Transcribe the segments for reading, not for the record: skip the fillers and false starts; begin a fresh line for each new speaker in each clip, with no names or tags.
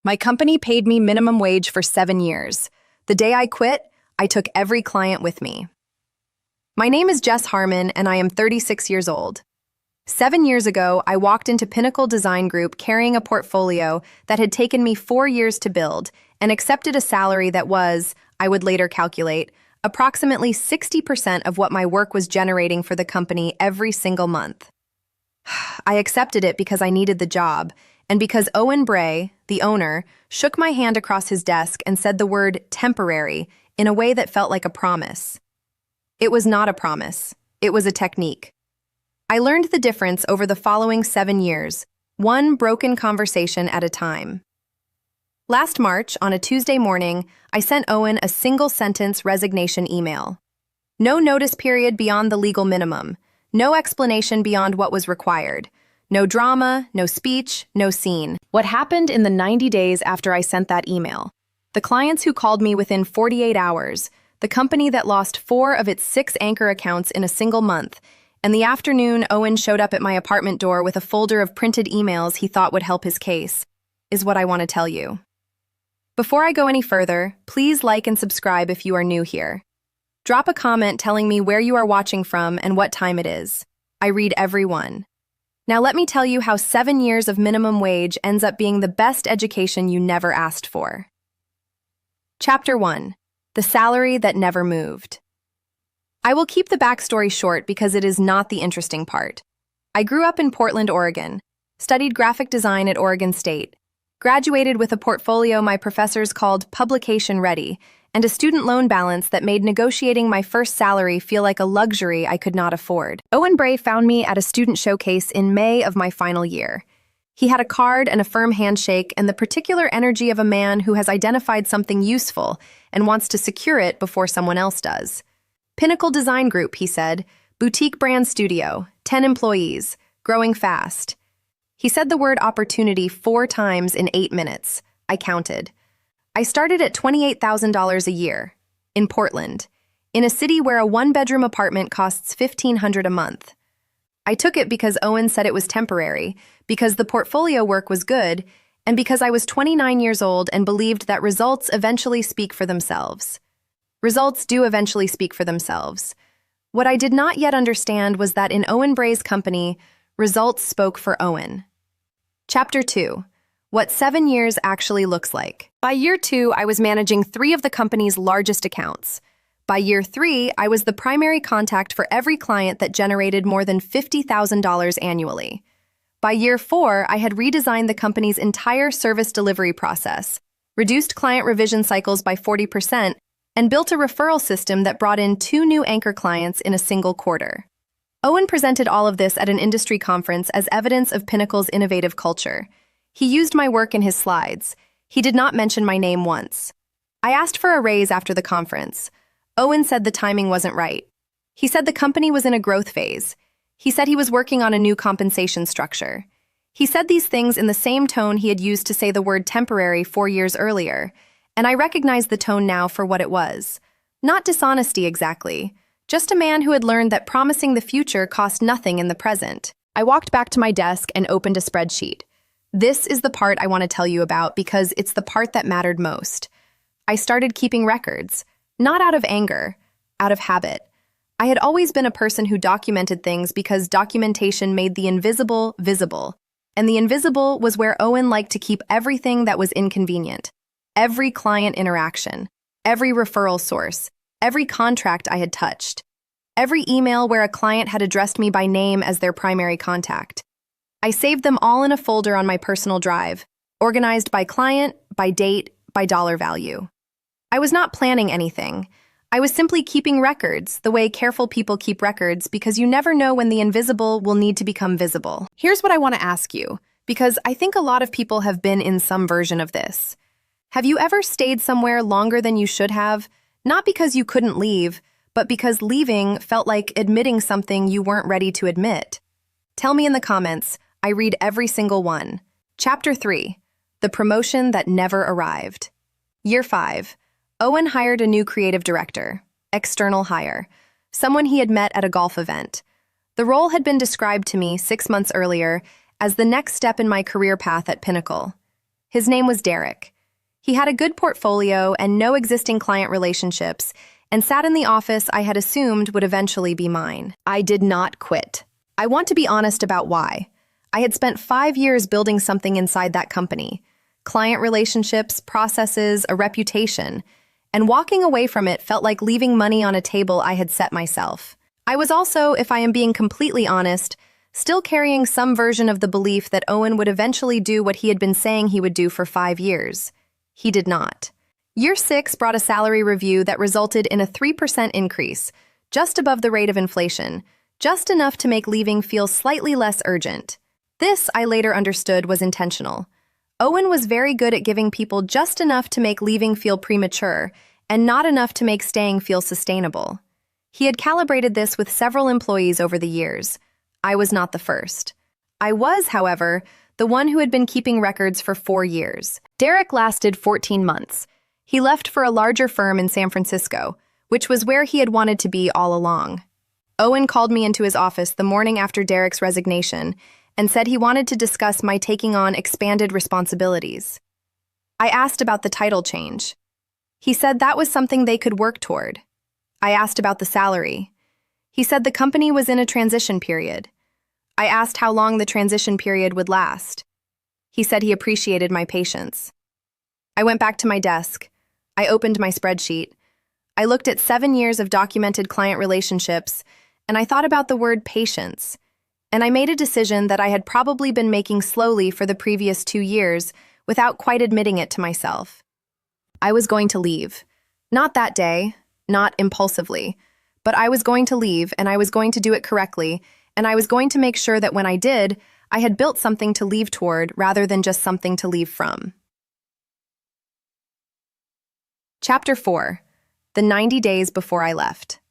My company paid me minimum wage for 7 years. The day I quit, I took every client with me. My name is Jess Harmon, and I am 36 years old. 7 years ago, I walked into Pinnacle Design Group carrying a portfolio that had taken me 4 years to build and accepted a salary that was, I would later calculate, approximately 60% of what my work was generating for the company every single month. I accepted it because I needed the job, and because Owen, the owner, shook my hand across his desk and said the word temporary in a way that felt like a promise. It was not a promise. It was a technique. I learned the difference over the following 7 years, one broken conversation at a time. Last March, on a Tuesday morning, I sent Owen a single-sentence resignation email. No notice period beyond the legal minimum. No explanation beyond what was required. No drama, no speech, no scene. What happened in the 90 days after I sent that email? The clients who called me within 48 hours, the company that lost 4 of its 6 anchor accounts in a single month, and the afternoon Owen showed up at my apartment door with a folder of printed emails he thought would help his case, is what I want to tell you. Before I go any further, please like and subscribe if you are new here. Drop a comment telling me where you are watching from and what time it is. I read every one. Now let me tell you how 7 years of minimum wage ends up being the best education you never asked for. Chapter 1. The salary that never moved. I will keep the backstory short because it is not the interesting part. I grew up in Portland, Oregon, studied graphic design at Oregon State, graduated with a portfolio my professors called publication ready, and a student loan balance that made negotiating my first salary feel like a luxury I could not afford. Owen found me at a student showcase in May of my final year. He had a card and a firm handshake and the particular energy of a man who has identified something useful and wants to secure it before someone else does. Pinnacle Design Group, he said, boutique brand studio, 10 employees, growing fast. He said the word opportunity 4 times in 8 minutes. I counted. I started at $28,000 a year, in Portland, in a city where a 1-bedroom apartment costs $1,500 a month. I took it because Owen said it was temporary, because the portfolio work was good, and because I was 29 years old and believed that results eventually speak for themselves. Results do eventually speak for themselves. What I did not yet understand was that in Owen company, results spoke for Owen. Chapter 2. What 7 years actually looks like. By year 2, I was managing 3 of the company's largest accounts. By year 3, I was the primary contact for every client that generated more than $50,000 annually. By year 4, I had redesigned the company's entire service delivery process, reduced client revision cycles by 40%, and built a referral system that brought in 2 new anchor clients in a single quarter. Owen presented all of this at an industry conference as evidence of Pinnacle's innovative culture. He used my work in his slides. He did not mention my name once. I asked for a raise after the conference. Owen said the timing wasn't right. He said the company was in a growth phase. He said he was working on a new compensation structure. He said these things in the same tone he had used to say the word temporary 4 years earlier, and I recognized the tone now for what it was. Not dishonesty exactly, just a man who had learned that promising the future cost nothing in the present. I walked back to my desk and opened a spreadsheet. This is the part I want to tell you about because it's the part that mattered most. I started keeping records, not out of anger, out of habit. I had always been a person who documented things because documentation made the invisible visible, and the invisible was where Owen liked to keep everything that was inconvenient. Every client interaction, every referral source, every contract I had touched, every email where a client had addressed me by name as their primary contact. I saved them all in a folder on my personal drive, organized by client, by date, by dollar value. I was not planning anything. I was simply keeping records, the way careful people keep records, because you never know when the invisible will need to become visible. Here's what I want to ask you, because I think a lot of people have been in some version of this. Have you ever stayed somewhere longer than you should have, not because you couldn't leave, but because leaving felt like admitting something you weren't ready to admit? Tell me in the comments. I read every single one. Chapter 3. The promotion that never arrived. Year 5. Owen hired a new creative director, external hire, someone he had met at a golf event. The role had been described to me 6 months earlier as the next step in my career path at Pinnacle. His name was Derek. He had a good portfolio and no existing client relationships, and sat in the office I had assumed would eventually be mine. I did not quit. I want to be honest about why. I had spent 5 years building something inside that company. Client relationships, processes, a reputation. And walking away from it felt like leaving money on a table I had set myself. I was also, if I am being completely honest, still carrying some version of the belief that Owen would eventually do what he had been saying he would do for 5 years. He did not. Year 6 brought a salary review that resulted in a 3% increase, just above the rate of inflation, just enough to make leaving feel slightly less urgent. This, I later understood, was intentional. Owen was very good at giving people just enough to make leaving feel premature, and not enough to make staying feel sustainable. He had calibrated this with several employees over the years. I was not the first. I was, however, the one who had been keeping records for 4 years. Derek lasted 14 months. He left for a larger firm in San Francisco, which was where he had wanted to be all along. Owen called me into his office the morning after Derek's resignation and said he wanted to discuss my taking on expanded responsibilities. I asked about the title change. He said that was something they could work toward. I asked about the salary. He said the company was in a transition period. I asked how long the transition period would last. He said he appreciated my patience. I went back to my desk. I opened my spreadsheet. I looked at 7 years of documented client relationships, and I thought about the word patience. And I made a decision that I had probably been making slowly for the previous 2 years without quite admitting it to myself. I was going to leave. Not that day, not impulsively, but I was going to leave, and I was going to do it correctly, and I was going to make sure that when I did, I had built something to leave toward rather than just something to leave from. Chapter 4. The 90 days before I left.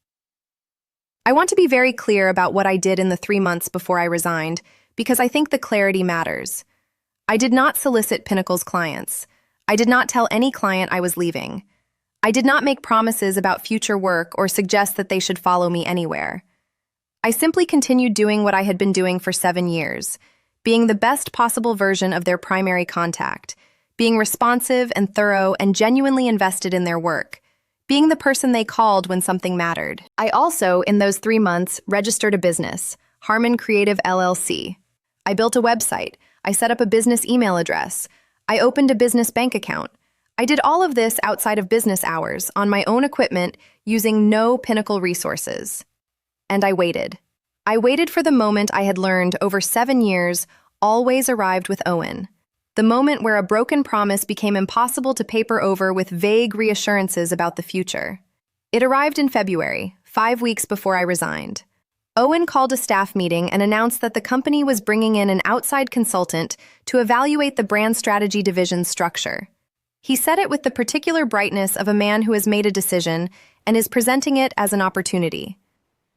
I want to be very clear about what I did in the 3 months before I resigned, because I think the clarity matters. I did not solicit Pinnacle's clients. I did not tell any client I was leaving. I did not make promises about future work or suggest that they should follow me anywhere. I simply continued doing what I had been doing for 7 years, being the best possible version of their primary contact, being responsive and thorough and genuinely invested in their work, being the person they called when something mattered. I also, in those 3 months, registered a business, Harmon Creative LLC. I built a website. I set up a business email address. I opened a business bank account. I did all of this outside of business hours, on my own equipment, using no Pinnacle resources. And I waited. I waited for the moment I had learned over 7 years always arrived with Owen. The moment where a broken promise became impossible to paper over with vague reassurances about the future. It arrived in February, 5 weeks before I resigned. Owen called a staff meeting and announced that the company was bringing in an outside consultant to evaluate the brand strategy division's structure. He said it with the particular brightness of a man who has made a decision and is presenting it as an opportunity.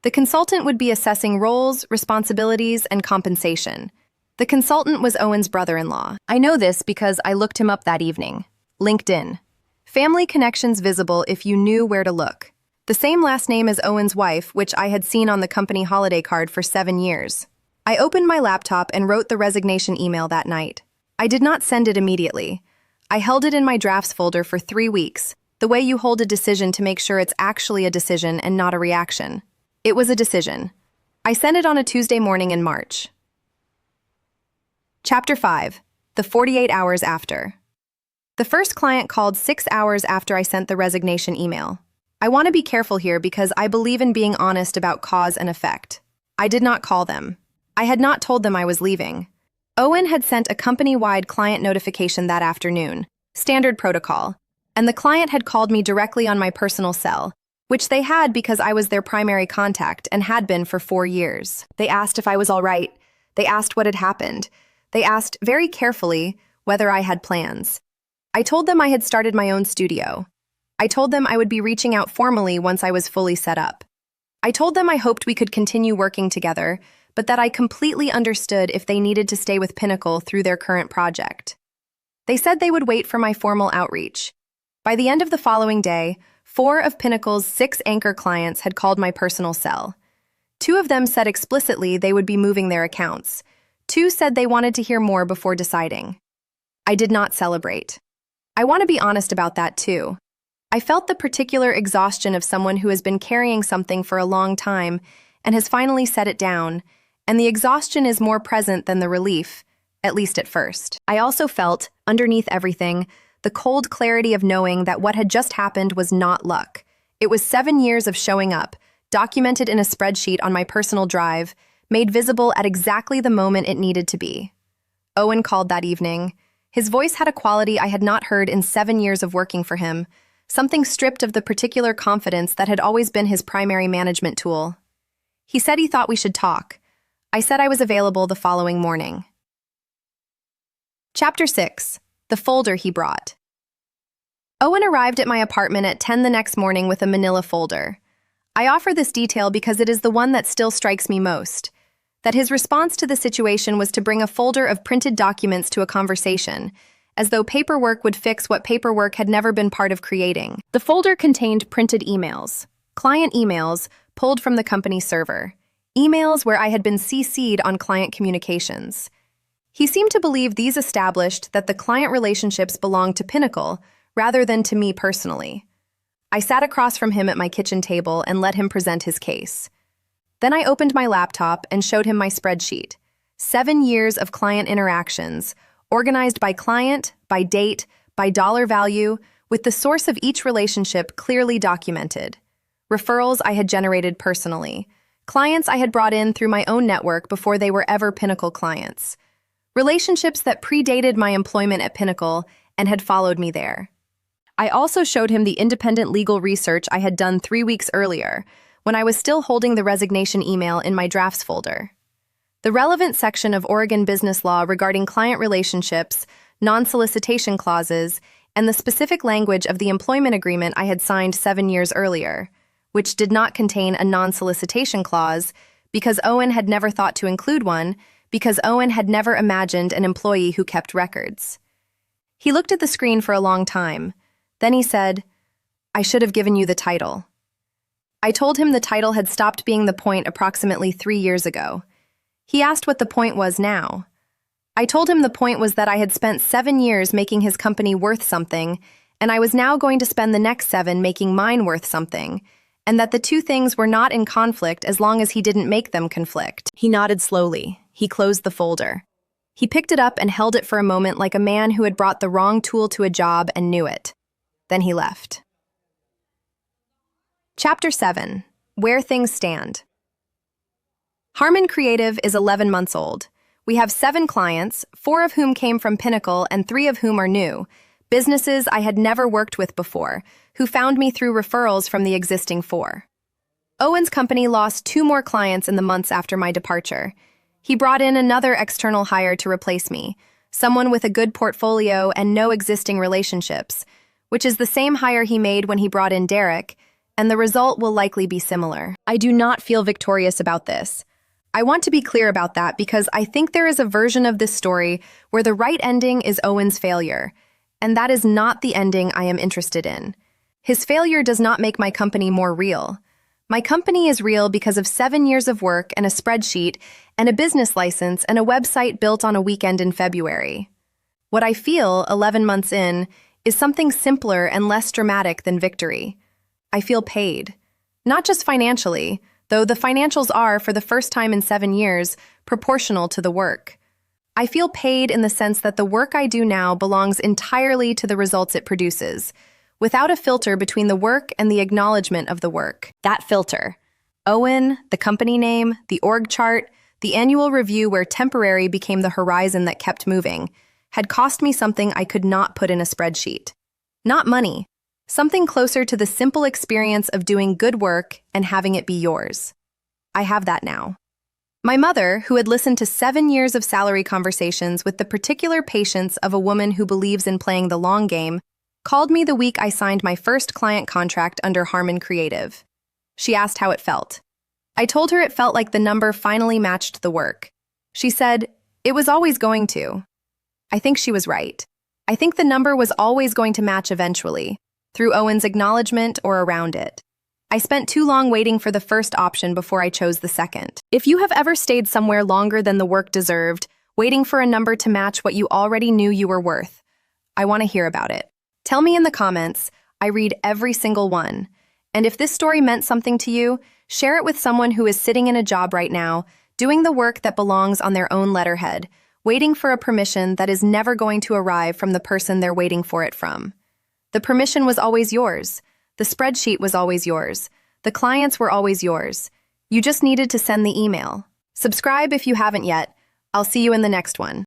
The consultant would be assessing roles, responsibilities, and compensation. The consultant was Owen's brother-in-law. I know this because I looked him up that evening. LinkedIn. Family connections visible if you knew where to look. The same last name as Owen's wife, which I had seen on the company holiday card for 7 years. I opened my laptop and wrote the resignation email that night. I did not send it immediately. I held it in my drafts folder for 3 weeks, the way you hold a decision to make sure it's actually a decision and not a reaction. It was a decision. I sent it on a Tuesday morning in March. Chapter 5. The 48 hours after. The first client called 6 hours after I sent the resignation email. I want to be careful here because I believe in being honest about cause and effect. I did not call them. I had not told them I was leaving. Owen had sent a company-wide client notification that afternoon, standard protocol, and the client had called me directly on my personal cell, which they had because I was their primary contact and had been for 4 years. They asked if I was all right. They asked what had happened. They asked very carefully whether I had plans. I told them I had started my own studio. I told them I would be reaching out formally once I was fully set up. I told them I hoped we could continue working together, but that I completely understood if they needed to stay with Pinnacle through their current project. They said they would wait for my formal outreach. By the end of the following day, 4 of Pinnacle's 6 anchor clients had called my personal cell. 2 of them said explicitly they would be moving their accounts. 2 said they wanted to hear more before deciding. I did not celebrate. I want to be honest about that too. I felt the particular exhaustion of someone who has been carrying something for a long time and has finally set it down, and the exhaustion is more present than the relief, at least at first. I also felt, underneath everything, the cold clarity of knowing that what had just happened was not luck. It was 7 years of showing up, documented in a spreadsheet on my personal drive, made visible at exactly the moment it needed to be. Owen called that evening. His voice had a quality I had not heard in 7 years of working for him, something stripped of the particular confidence that had always been his primary management tool. He said he thought we should talk. I said I was available the following morning. Chapter 6. The folder he brought. Owen arrived at my apartment at 10 the next morning with a manila folder. I offer this detail because it is the one that still strikes me most. That his response to the situation was to bring a folder of printed documents to a conversation, as though paperwork would fix what paperwork had never been part of creating. The folder contained printed emails, client emails pulled from the company server, emails where I had been CC'd on client communications. He seemed to believe these established that the client relationships belonged to Pinnacle rather than to me personally. I sat across from him at my kitchen table and let him present his case. Then I opened my laptop and showed him my spreadsheet. 7 years of client interactions, organized by client, by date, by dollar value, with the source of each relationship clearly documented. Referrals I had generated personally. Clients I had brought in through my own network before they were ever Pinnacle clients. Relationships that predated my employment at Pinnacle and had followed me there. I also showed him the independent legal research I had done 3 weeks earlier, when I was still holding the resignation email in my drafts folder. The relevant section of Oregon business law regarding client relationships, non-solicitation clauses, and the specific language of the employment agreement I had signed 7 years earlier, which did not contain a non-solicitation clause because Owen had never thought to include one, because Owen had never imagined an employee who kept records. He looked at the screen for a long time. Then he said, "I should have given you the title." I told him the title had stopped being the point approximately 3 years ago. He asked what the point was now. I told him the point was that I had spent 7 years making his company worth something, and I was now going to spend the next 7 making mine worth something, and that the two things were not in conflict as long as he didn't make them conflict. He nodded slowly. He closed the folder. He picked it up and held it for a moment like a man who had brought the wrong tool to a job and knew it. Then he left. Chapter 7. Where Things Stand. Harmon Creative is 11 months old. We have 7 clients, 4 of whom came from Pinnacle and 3 of whom are new, businesses I had never worked with before, who found me through referrals from the existing 4. Owen's company lost 2 more clients in the months after my departure. He brought in another external hire to replace me, someone with a good portfolio and no existing relationships, which is the same hire he made when he brought in Derek, and the result will likely be similar. I do not feel victorious about this. I want to be clear about that because I think there is a version of this story where the right ending is Owen's failure, and that is not the ending I am interested in. His failure does not make my company more real. My company is real because of 7 years of work and a spreadsheet and a business license and a website built on a weekend in February. What I feel, 11 months in, is something simpler and less dramatic than victory. I feel paid. Not just financially, though the financials are, for the first time in 7 years, proportional to the work. I feel paid in the sense that the work I do now belongs entirely to the results it produces, without a filter between the work and the acknowledgement of the work. That filter. Owen, the company name, the org chart, the annual review where temporary became the horizon that kept moving, had cost me something I could not put in a spreadsheet. Not money, something closer to the simple experience of doing good work and having it be yours. I have that now. My mother, who had listened to 7 years of salary conversations with the particular patience of a woman who believes in playing the long game, called me the week I signed my first client contract under Harmon Creative. She asked how it felt. I told her it felt like the number finally matched the work. She said, "It was always going to." I think she was right. I think the number was always going to match eventually, through Owen's acknowledgement or around it. I spent too long waiting for the first option before I chose the second. If you have ever stayed somewhere longer than the work deserved, waiting for a number to match what you already knew you were worth. I want to hear about it. Tell me in the comments. I read every single one. And if this story meant something to you, share it with someone who is sitting in a job right now, doing the work that belongs on their own letterhead, waiting for a permission that is never going to arrive from the person they're waiting for it from. The permission was always yours. The spreadsheet was always yours. The clients were always yours. You just needed to send the email. Subscribe if you haven't yet. I'll see you in the next one.